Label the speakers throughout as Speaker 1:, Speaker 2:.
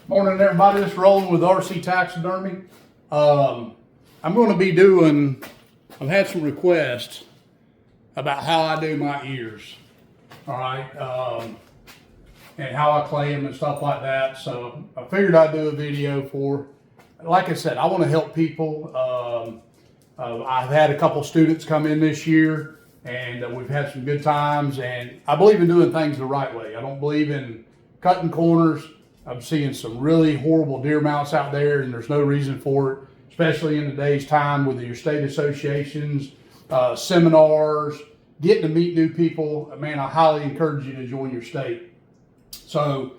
Speaker 1: Morning, everybody. This is Rolling with RC Taxidermy. I'm going to be doing, I've had some requests about how I do my ears, all right, and how I clay them and stuff like that. So I figured I'd do a video for, like I said, I want to help people. I've had a couple students come in this year, and we've had some good times, and I believe in doing things the right way. I don't believe in cutting corners. I'm seeing some really horrible deer mounts out there, and there's no reason for it, especially in today's time with your state associations, seminars, getting to meet new people. Man, I highly encourage you to join your state. So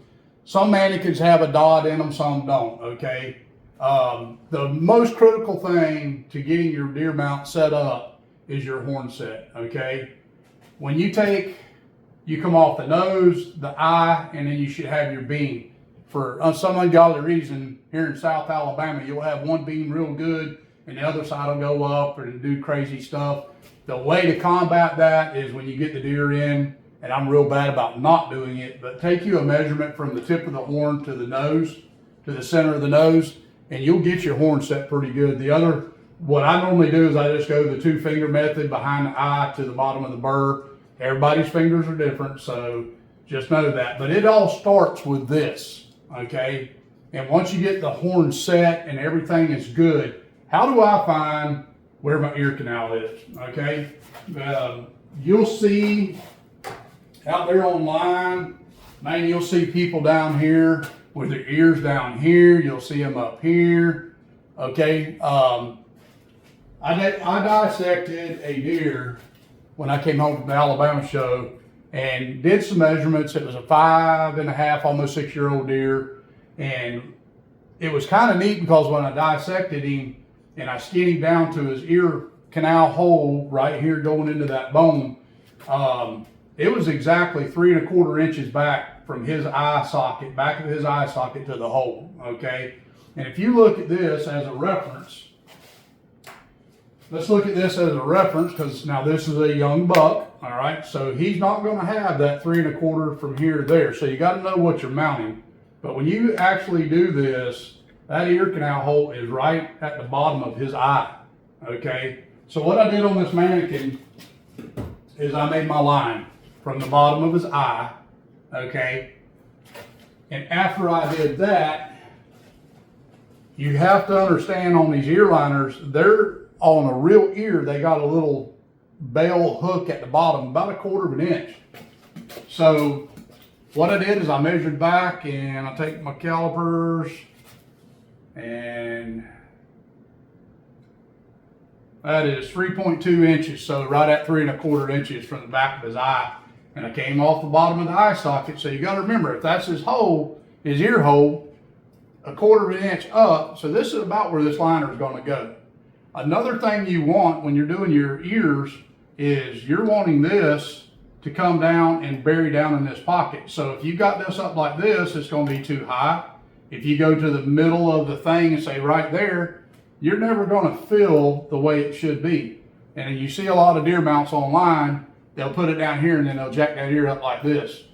Speaker 1: some mannequins have a dot in them, some don't, okay? The most critical thing to getting your deer mount set up is your horn set, okay? When you come off the nose, the eye, and then you should have your beam. For some ungodly reason, here in South Alabama, you'll have one beam real good and the other side will go up and do crazy stuff. The way to combat that is when you get the deer in, and I'm real bad about not doing it, but take you a measurement from the tip of the horn to the nose, to the center of the nose, and you'll get your horn set pretty good. What I normally do is I just go the 2-finger method behind the eye to the bottom of the burr. Everybody's fingers are different, so just know that. But it all starts with this. Okay, and once you get the horn set and everything is good, how do I find where my ear canal is? Okay, you'll see out there online, man, you'll see people down here with their ears down here. You'll see them up here. Okay, I dissected a deer when I came home from the Alabama show and did some measurements. It was a 5.5, almost 6-year-old deer. And it was kind of neat because when I dissected him and I skinned him down to his ear canal hole right here going into that bone, it was exactly 3.25 inches back from his eye socket, back of his eye socket to the hole, okay? And if you look at this as a reference, let's look at this as a reference because now this is a young buck, all right? So he's not going to have that 3.25 from here to there. So you got to know what you're mounting. But when you actually do this, that ear canal hole is right at the bottom of his eye, okay? So what I did on this mannequin is I made my line from the bottom of his eye, okay? And after I did that, you have to understand on these ear liners, they're on a real ear, they got a little bell hook at the bottom, about 1/4 inch. So what I did is I measured back and I take my calipers and that is 3.2 inches. So right at 3.25 inches from the back of his eye. And I came off the bottom of the eye socket. So you got to remember, if that's his hole, his ear hole, 1/4 inch up. So this is about where this liner is going to go. Another thing you want when you're doing your ears is you're wanting this to come down and bury down in this pocket. So if you got this up like this, it's going to be too high. If you go to the middle of the thing and say right there, you're never going to feel the way it should be. And you see a lot of deer mounts online, they'll put it down here and then they'll jack that ear up like this.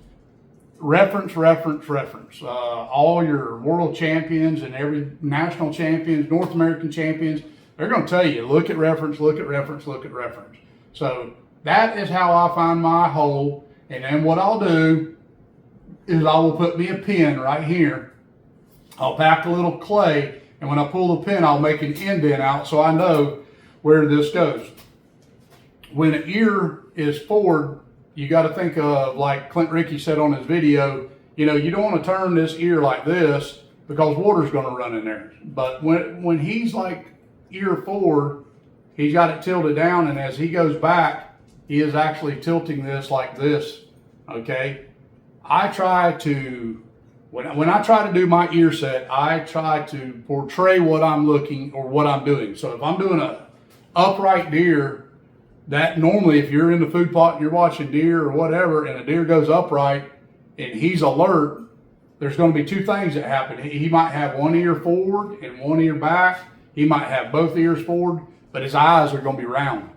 Speaker 1: Reference, reference, reference. All your world champions and every national champions, North American champions, they're going to tell you, look at reference, look at reference, look at reference. So that is how I find my hole. And then what I'll do is I will put me a pin right here. I'll pack a little clay, and when I pull the pin, I'll make an indent out so I know where this goes. When an ear is forward, you got to think of, like Clint Rickey said on his video, you know, you don't want to turn this ear like this because water's going to run in there. But when he's like ear forward, he's got it tilted down, and as he goes back, he is actually tilting this like this, okay? I try to, when I try to do my ear set, I try to portray what I'm looking or what I'm doing. So if I'm doing a upright deer, that normally if you're in the food plot and you're watching deer or whatever, and a deer goes upright and he's alert, there's going to be two things that happen. He might have one ear forward and one ear back. He might have both ears forward, but his eyes are going to be round,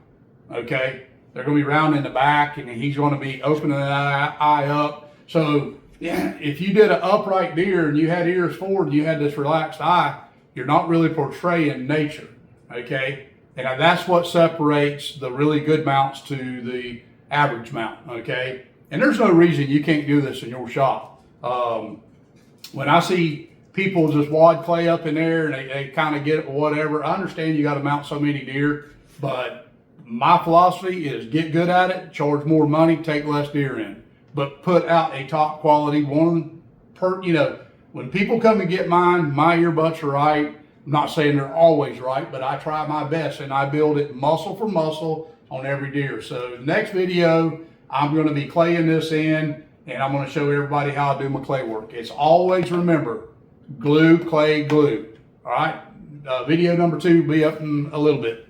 Speaker 1: okay? They're going to be round in the back, and he's going to be opening that eye up. So Yeah, if you did an upright deer and you had ears forward and you had this relaxed eye, you're not really portraying nature, okay? And that's what separates the really good mounts to the average mount, okay? And there's no reason you can't do this in your shop. When I see people just wad clay up in there and they kind of get it or whatever, I understand you got to mount so many deer, but my philosophy is get good at it, charge more money, take less deer in, but put out a top quality one per, you know, when people come and get mine, my earbuds are right. I'm not saying they're always right, but I try my best and I build it muscle for muscle on every deer. So the next video, I'm going to be claying this in and I'm going to show everybody how I do my clay work. It's always, remember, glue, clay, glue. All right. Video number 2 will be up in a little bit.